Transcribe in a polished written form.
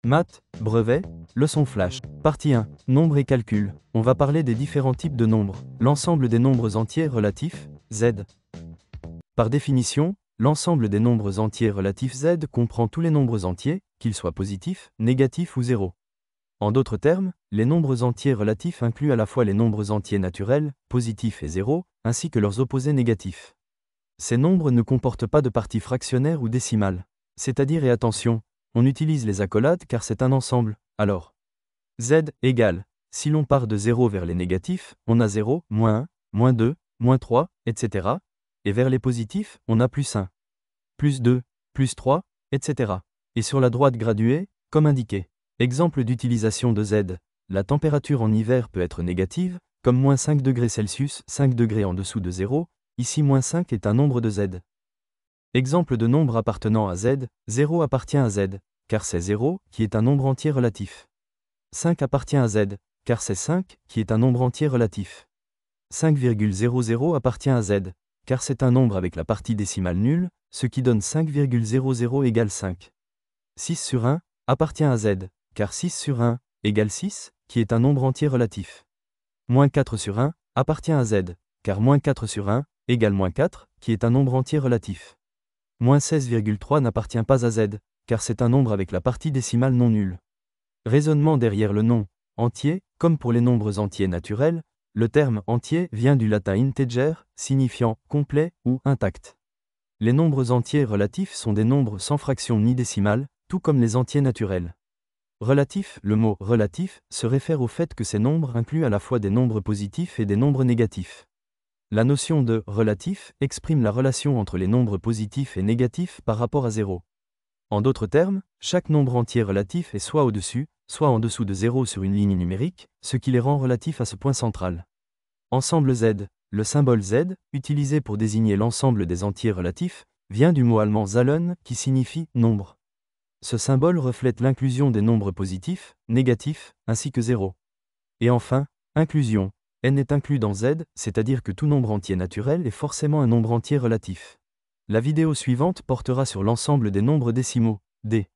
Maths, brevet, leçon flash. Partie 1. Nombres et calcul. On va parler des différents types de nombres. L'ensemble des nombres entiers relatifs, Z. Par définition, l'ensemble des nombres entiers relatifs Z comprend tous les nombres entiers, qu'ils soient positifs, négatifs ou zéro. En d'autres termes, les nombres entiers relatifs incluent à la fois les nombres entiers naturels, positifs et zéro, ainsi que leurs opposés négatifs. Ces nombres ne comportent pas de parties fractionnaires ou décimales. C'est-à-dire, et attention, on utilise les accolades car c'est un ensemble. Alors, Z égale, si l'on part de 0 vers les négatifs, on a 0, moins 1, moins 2, moins 3, etc. Et vers les positifs, on a plus 1, plus 2, plus 3, etc. Et sur la droite graduée, comme indiqué. Exemple d'utilisation de Z. La température en hiver peut être négative, comme moins 5 degrés Celsius, 5 degrés en dessous de 0, ici moins 5 est un nombre de Z. Exemple de nombre appartenant à Z, 0 appartient à Z, car c'est 0, qui est un nombre entier relatif. 5 appartient à Z, car c'est 5, qui est un nombre entier relatif. 5,00 appartient à Z, car c'est un nombre avec la partie décimale nulle, ce qui donne 5,00 égale 5. 6 sur 1 appartient à Z, car 6 sur 1 égale 6, qui est un nombre entier relatif. Moins 4 sur 1 appartient à Z, car moins 4 sur 1 égale moins 4, qui est un nombre entier relatif. Moins 16,3 n'appartient pas à Z, car c'est un nombre avec la partie décimale non nulle. Raisonnement derrière le nom entier, comme pour les nombres entiers naturels, le terme entier vient du latin integer, signifiant complet ou intact. Les nombres entiers relatifs sont des nombres sans fraction ni décimale, tout comme les entiers naturels. Relatif, le mot relatif se réfère au fait que ces nombres incluent à la fois des nombres positifs et des nombres négatifs. La notion de relatif exprime la relation entre les nombres positifs et négatifs par rapport à 0. En d'autres termes, chaque nombre entier relatif est soit au-dessus, soit en dessous de 0 sur une ligne numérique, ce qui les rend relatifs à ce point central. Ensemble Z, le symbole Z, utilisé pour désigner l'ensemble des entiers relatifs, vient du mot allemand Zahlen qui signifie nombre. Ce symbole reflète l'inclusion des nombres positifs, négatifs, ainsi que 0. Et enfin, inclusion. N est inclus dans Z, c'est-à-dire que tout nombre entier naturel est forcément un nombre entier relatif. La vidéo suivante portera sur l'ensemble des nombres décimaux, D.